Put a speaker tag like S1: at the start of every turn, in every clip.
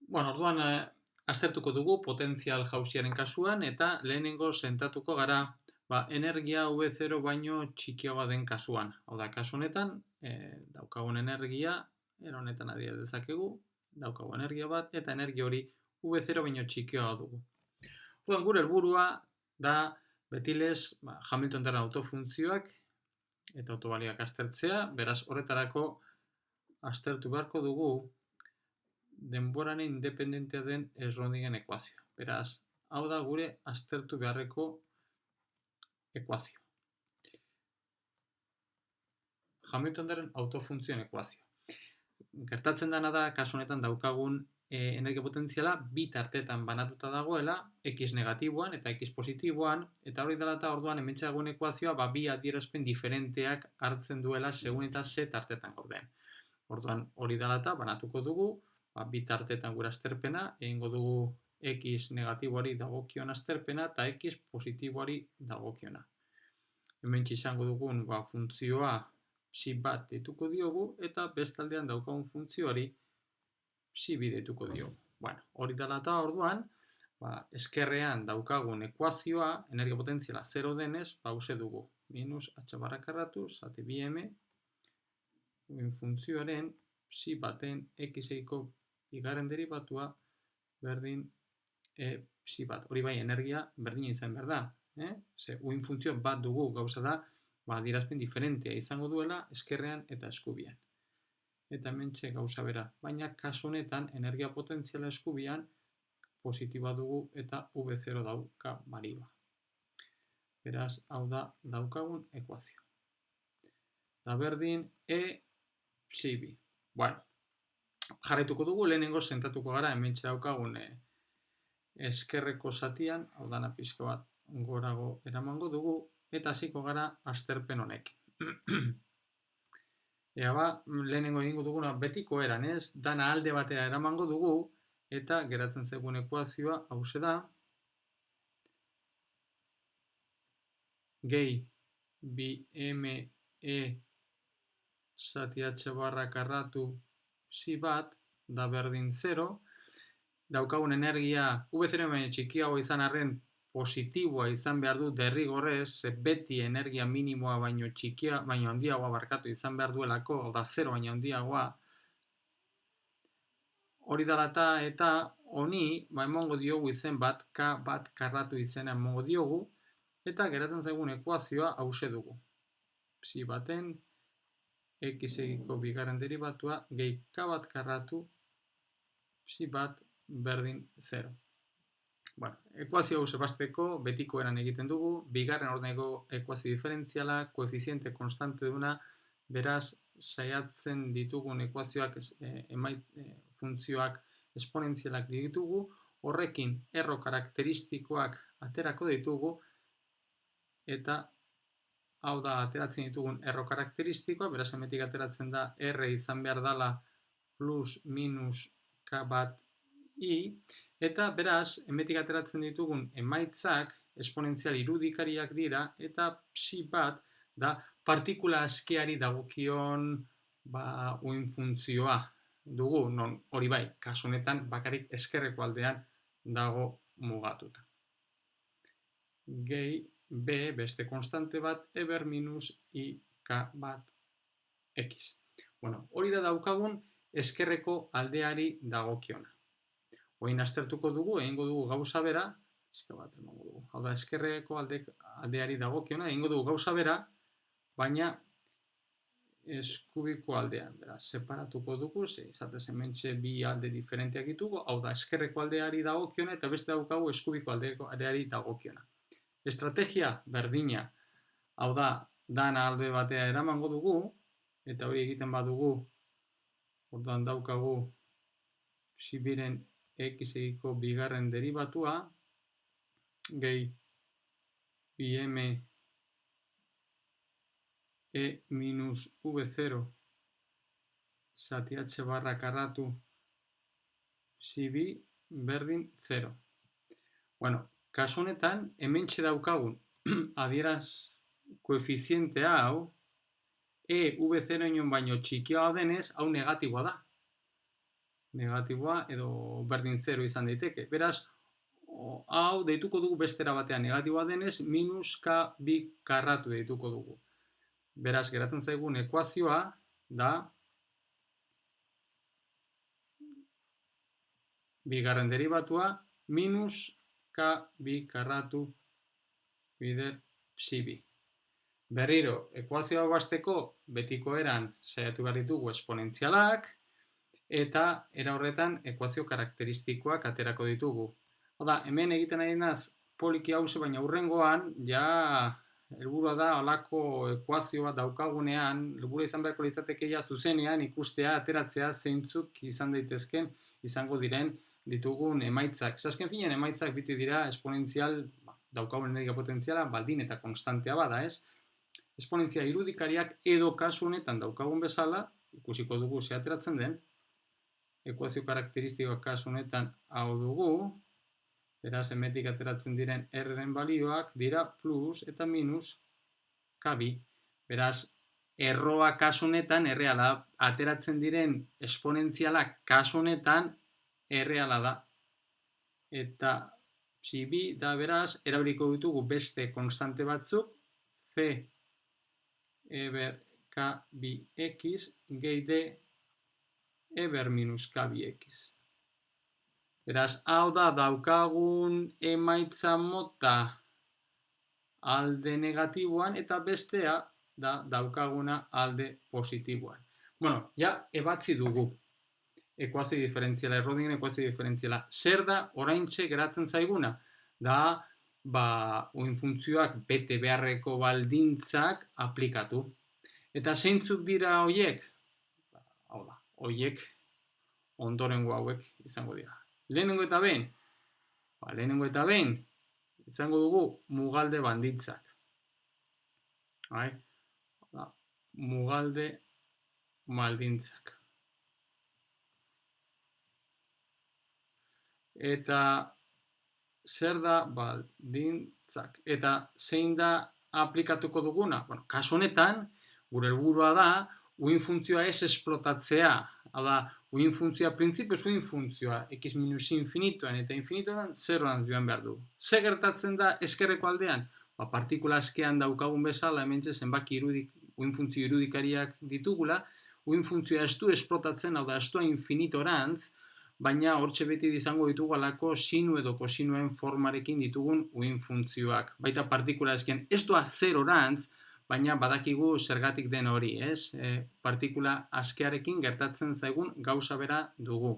S1: Bueno, orduan aztertuko dugu potentzial jauziaren kasuan eta lehenengo sentatuko gara energia V0 baino txikiagoa den kasuan. Hau da, kasu honetan, daukagun energia, era honetan adira dezakegu, daukagun energia bat, eta energia hori V0 baino txikiagoa dugu. Orduan, gure helburua da betilez Hamiltonaren autofuntzioak eta autobaliak aztertzea, beraz horretarako aztertu beharko dugu denboraren independentea den Schrödinger ekuazioa. Beraz, hau da gure aztertu beharreko ekuazioa. Hamiltonaren autofuntzioen ekuazioa. Gertatzen dena da, kasu honetan daukagun energia potentziala bi tartetan banatuta dagoela, x negatiboan eta x positiboan, eta hori dela eta orduan hementxe dagoen ekuazioa bi adierazpen diferenteak hartzen duela segun eta ze tartetan gauden. Orduan hori dela eta banatuko dugu, bi tartetan gure azterpena, egingo dugu x negatiboari dagokion azterpena eta x positiboari dagokiona. Hementxe izango dugun funtzioa psi bat deituko diogu eta bestaldean daukagun funtzioari psi bi deituko diogu. Bueno, hori dela eta orduan, eskerrean daukagun ekuazioa, energia potentziala 0 denez, hauxe dugu. Minus h barra karratu, zati bi m, funtzioaren psi baten x-eiko bigarren derivatua berdin psi bat. Hori bai, energia berdina izan behar da. Ze uin funtzio bat dugu, gauza da, adierazpen diferentea izango duela eskerrean eta eskubian. Eta hementxe gauza bera. Baina kasu honetan energia potentziala eskubian positiboa dugu eta V0 dauka balioa. Beraz, hau da daukagun ekuazio. Da berdin psi bi. Bueno, jarraituko dugu, lehenengo sentatuko gara hementxe daukagun eskerreko zatian, hau dana pixka bat gorago eramango dugu, eta hasiko gara azterpen honek. Ea lehenengo egingo duguna betiko eran, ez? Dana alde batera eramango dugu, eta geratzen zaigun ekuazioa hauxe da, gehi bi m e zati h barra karratu psi bat, da berdin 0, daukagun energia V0 baino txikiago izan arren positiboa izan behar du derrigorrez, beti energia minimoa baino txikia, baino handiagoa barkatu izan behar duelako, da 0 baino handiagoa. Hori dela eta honi, emongo diogu izen bat, k bat karratu izena emongo diogu, eta geratzen zaigun ekuazioa hause dugu. Psi baten x-egiko bigarren derivatua gehi k bat karratu psi bat berdin 0. Bueno, ekuazio hau sebasteko betiko eran egiten dugu, bigarren ordeneko ekuazio diferentziala, koefiziente konstante duna, beraz, saiatzen ditugun ekuazioak, funtzioak esponentzialak ditugu, horrekin erro karakteristikoak aterako ditugu, eta hau da ateratzen ditugun erro karakteristikoa, beraz, hemetik ateratzen da R izan behar dala plus minus K bat I, eta beraz, hemetik ateratzen ditugun emaitzak esponentzial irudikariak dira, eta psi bat da partikula askeari dagokion uin funtzioa dugu, non hori bai, kasu honetan bakarrik eskerreko aldean dago mugatuta. Gehi B beste konstante bat eber minus I K bat X. Bueno, hori da daukagun eskerreko aldeari dagokiona. Oin aztertuko dugu, egingo dugu gauza bera, hau da eskerreko aldeari dagokiona, egingo dugu gauza bera, baina eskubiko aldean, beraz, separatuko dugu, izatez hementxe bi alde diferenteak ditugu, hau da eskerreko aldeari dagokiona, eta beste daukagu eskubiko aldeari dagokiona. Estrategia berdina, hau da, dana alde batea eramango dugu, eta hori egiten badugu, orduan daukagu psi biren x-egiko bigarren derivatua, gehi bi m e minus v0 zati h barra karratu psi bi berdin 0. Bueno, kasu honetan, hementxe daukagun adieraz koefizientea hau, v0 baino txikiagoa denez, hau negatiboa da. negatiboa edo berdin 0 izan daiteke. Beraz, hau deituko dugu bestera batean negatiboa denez, minus k2 karratu deituko dugu. Beraz, geratzen zaigun ekuazioa da bigarren deribatua minus k2 karratu bider psi bi. Berriro, ekuazioa basteko betiko eran saiatu behar ditugu esponentzialak, eta era horretan ekuazio karakteristikoak aterako ditugu. Oda, hemen egiten ari naz poliki hause, baina hurrengoan, ja, helburua da holako ekuazio bat daukagunean, helburua izan beharko litzateke ja zuzenean ikustea, ateratzea zeintzuk izan daitezken, izango diren ditugun emaitzak. Azken finean emaitzak biti dira esponentzial, daukagun energia potentziala, baldin eta konstantea bada, ez? Esponentzia irudikariak edo kasu honetan daukagun bezala, ikusiko dugu ze ateratzen den, ekuazio karakteristikoak kasu honetan hau dugu, beraz, hemetik ateratzen diren R-ren balioak dira plus eta minus k2. Beraz, erroa kasu honetan erreala, ateratzen diren esponentzialak kasu honetan erreala da. Eta psi bi da beraz, erabiliko ditugu beste konstante batzuk, C eber k2x gehi d eber minus k2x. Beraz, hau da daukagun emaitza mota alde negatiboan eta bestea da daukaguna alde positiboan. Bueno, ja ebatzi dugu ekuazio diferentziala, Schrödingeren ekuazio diferentziala. Zer da oraintxe geratzen zaiguna? Da, uin funtzioak bete beharreko baldintzak aplikatu. Eta zeintzuk dira hoiek? Hau da, hoiek ondorengo hauek izango dira. Lehenengo eta behin, izango dugu mugalde baldintzak. Mugalde baldintzak. Eta zer da baldintzak? Eta zein da aplikatuko duguna? Bueno, kasu honetan, gure helburua da, uin funtzioa ez esplotatzea. Hau da, uin funtzioa, printzipioz uin funtzioa, x minus infinitoan eta infinitoan zeroan joan behar du. Zer gertatzen da eskerreko aldean? Partikula askean daukagun bezala, hementxe zenbaki uin funtzio irudikariak ditugula, uin funtzioa ez du esplotatzen, hau da, ez du infinitorantz, baina hortxe beti izango ditugu alako sinu edo kosinuen formarekin ditugun uin funtzioak. Baita partikula eskean ez doa zerorantz, baina badakigu zergatik den hori, ez? Partikula askearekin gertatzen zaigun gauza bera dugu.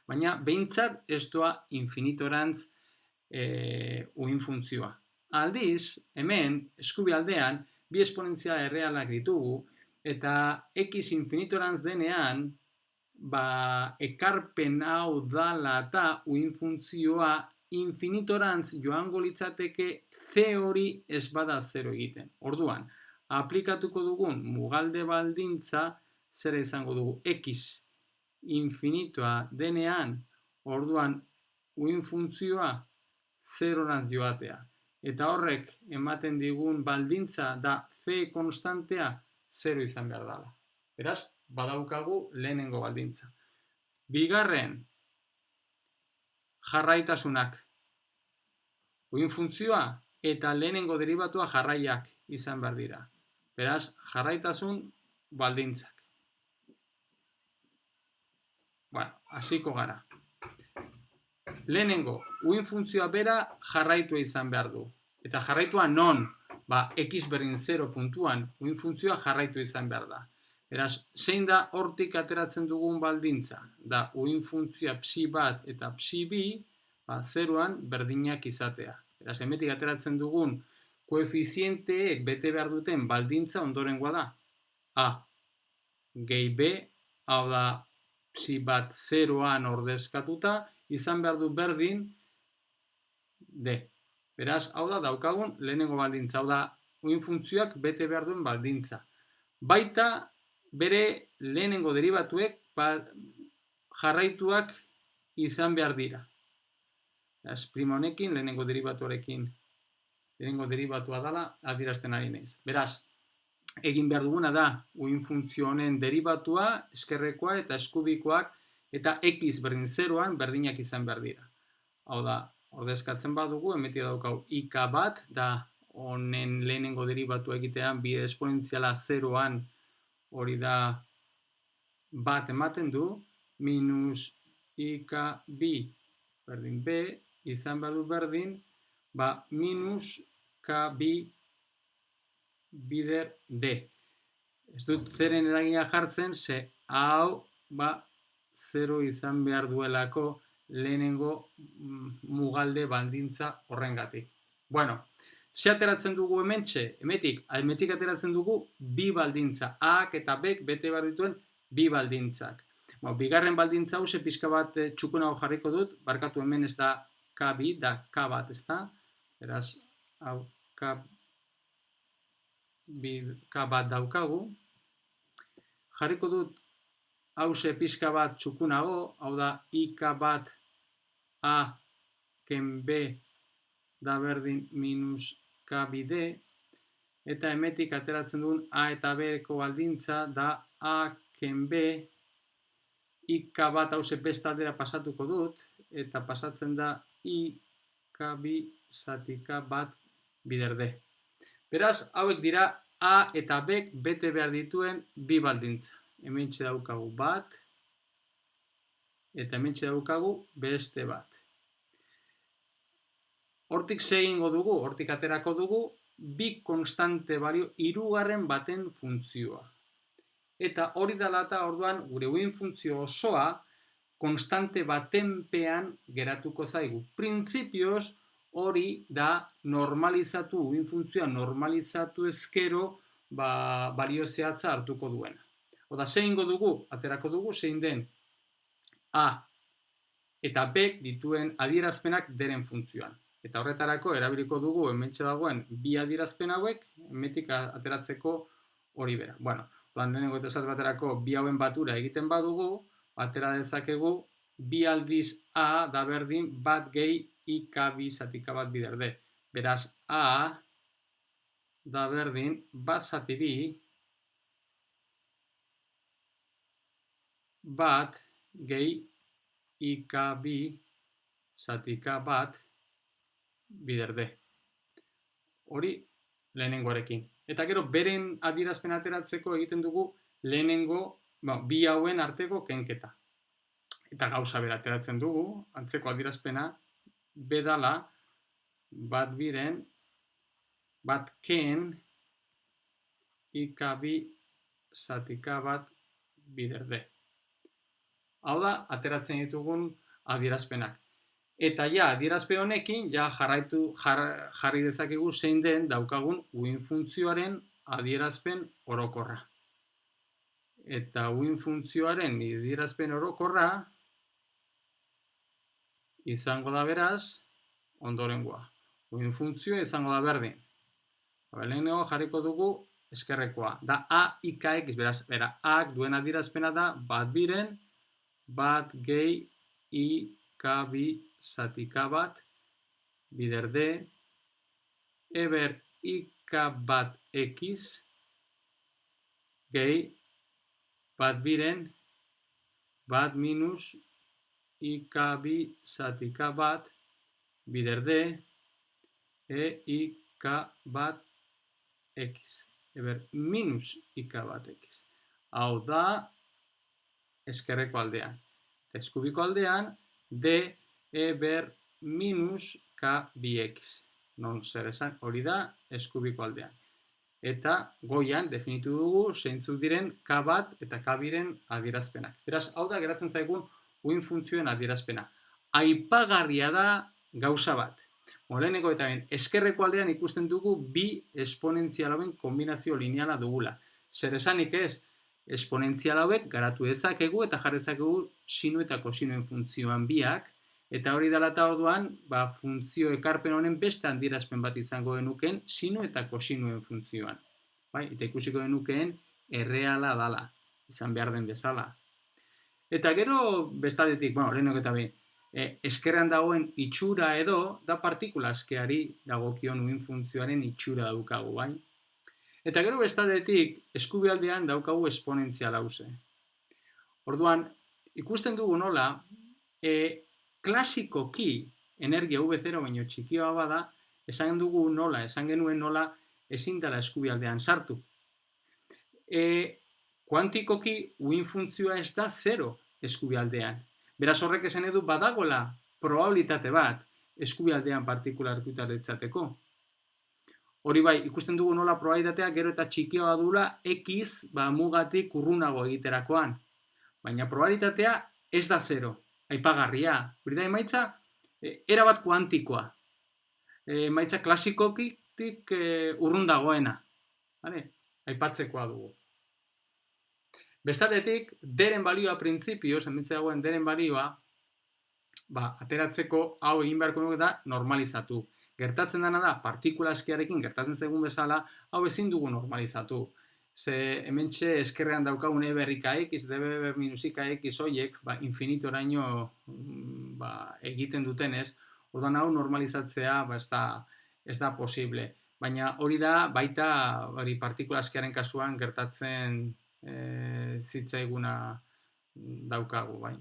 S1: Baina behintzat ez doa infinitorantz uin funtzioa. Aldiz, hemen, eskubi aldean, bi esponentziala errealak ditugu, eta x infinitorantz denean, ekarpen hau dala eta uin funtzioa infinitorantz joango litzateke c hori ez bada 0 egiten. Orduan, aplikatuko dugun mugalde baldintza zera izango dugu x infinitoa denean, orduan uin funtzioa 0rantz joatea. Eta horrek ematen digun baldintza da c konstantea 0 izan behar dela. Beraz, badaukagu lehenengo baldintza. Bigarren, jarraitasunak. Uin funtzioa eta lehenengo deribatua jarraiak izan behar dira. Beraz, jarraitasun baldintzak. Hasiko gara. Lehenengo, uin funtzioa bera jarraitua izan behar du. Eta jarraitua non? X berdin 0 puntuan uin funtzioa jarraitu izan behar da. Beraz, zein da hortik ateratzen dugun baldintza? Da, uin funtzioa psi bat eta psi bi, zeroan berdinak izatea. Beraz, hemetik ateratzen dugun koefizienteek bete behar duten baldintza ondorengoa da. A gehi B, hau da psi bat zeroan ordezkatuta, izan behar du berdin D. Beraz, hau da daukagun lehenengo baldintza, hau da uin funtzioak bete behar duen baldintza. Baita, bere lehenengo deribatuek jarraituak izan behar dira. Prima honekin, lehenengo deribatua dela adierazten ari naiz. Beraz, egin behar duguna da uin funtzio honen deribatua, eskerrekoa eta eskubikoak eta x berdin 0an berdinak izan behar dira. Hau da, ordezkatzen badugu, hemetik daukagu ik bat, da honen lehenengo deribatu egitean bide esponentziala 0an hori da bat ematen du, minus ik bi berdin b, izan behar du berdin, minus k bi bider d. Ez dut zeren eragina jartzen, ze hau 0 izan behar duelako lehenengo mugalde baldintza horrengatik. Bueno, ze ateratzen dugu hementxe? Hemetik ateratzen dugu bi baldintza. A-ak eta B-ek bete behar dituen bi baldintzak. Bigarren baldintza hause pixka bat txukunago jarriko dut, barkatu hemen ez da K2, da K1 ez da. Beraz, hau K1 daukagu. Jarriko dut hause pixka bat txukunago, hau da ik bat A ken B da berdin minus K2D, eta hemetik ateratzen duen A eta B-eko baldintza da A ken B, ik bat hause beste aldera pasatuko dut, eta pasatzen da ik2 zati K1 bider D. Beraz, hauek dira A eta B-ek bete behar dituen bi baldintza. Hementxe daukagu bat, eta hementxe daukagu beste bat. Hortik egingo dugu, hortik aterako dugu, bi konstante balio hirugarren baten funtzioa. Eta hori dela eta orduan gure uin funtzio osoa konstante batenpean geratuko zaigu. Printzipioz hori da normalizatu, uin funtzioa normalizatu ezkero balio zehatza hartuko duena. Oda, egingo dugu, aterako dugu, zein den A eta B dituen adierazpenak deren funtzioan. Eta horretarako erabiliko dugu hementxe dagoen bi adierazpen hauek, hemetik ateratzeko hori bera. Bueno, lehenengo eta esate baterako bi hauen batura egiten badugu, atera dezakegu bi aldiz A da berdin bat gehi ik2 zati K1 bider D. Beraz, A da berdin bat zati bi bat gehi ik2 zati K1 bider D. Hori lehenengoarekin. Eta gero, beren adierazpen ateratzeko egiten dugu lehenengo bi hauen arteko kenketa. Eta gauza bera ateratzen dugu, antzeko adierazpena, bedala bat biren, bat ken ik2 zati K1 bider D. Hau da, ateratzen ditugun adierazpenak. Eta adierazpen honekin, jarri dezakegu zein den daukagun uin funtzioaren adierazpen orokorra. Eta uin funtzioaren adierazpen orokorra izango da beraz, ondorengoa. Uin funtzioa izango da berdin. Lehenengo jarriko dugu eskerrekoa. Da A ik2, beraz, A-ak duen adierazpena da bat biren, bat gehi ik2 zati K1 bider D, eber ik1 x gehi bat biren, bat minus ik2 zati K1 bider D, ik1 x, eber minus ik1 x. Hau da eskerreko aldean. Eta eskubiko aldean, D eber minus K2x. Non zer esan, hori da eskubiko aldean. Eta goian definitu dugu zeintzuk diren K1 eta K2-ren adierazpenak. Beraz, hau da geratzen zaigun uin funtzioen adierazpena. Aipagarria da gauza bat. Lehenengo eta eskerreko aldean ikusten dugu bi esponentzial hauen kombinazio lineala dugula. Zer esanik ez, esponentzial hauek garatu dezakegu eta jarri dezakegu sinu eta kosinuen funtzioan biak, eta hori dela eta orduan, funtzio ekarpen honen beste adierazpen bat izango denukeen sinu eta kosinuen funtzioan. Eta ikusiko denukeen erreala dala, izan behar den bezala. Eta gero bestaldetik, lehenengo eta behin, eskerran dagoen itxura edo, da partikula askeari dagokion uin funtzioaren itxura daukagu, bai? Eta gero bestaldetik, eskubialdean daukagu esponentzial hause. Orduan, ikusten dugu nola, klasikoki energia V0 baino txikioa bada, esan genuen nola ezin dela eskubialdean sartu. Kuantikoki uhin funtzioa ez da 0 eskubialdean. Beraz horrek esan edu badagoela probabilitate bat eskubialdean partikula aurkitaratzeko. Hori bai, ikusten dugu nola probabilitatea gero eta txikioa dula X mugatik urrunago egiterakoan. Baina probabilitatea ez da 0, aipagarria. Hori da emaitza erabat kuantikoa. Emaitza klasikokitik urrun dagoena. Aipatzekoa dugu. Bestaldetik, deren balioa printzipioz, hementxe dagoen deren balioa, ateratzeko hau egin beharko dugu da normalizatu. Gertatzen dena da, partikula eskiarekin gertatzen zaigun bezala, hau ezin dugu normalizatu. Ze hementxe eskerrean daukagun E ber X, dB ber minus X horiek, infinitora-ino egiten dutenez, orduan hau normalizatzea ez da posible. Baina hori da baita partikula eskiaren kasuan gertatzen zitzaiguna daukagu, bai.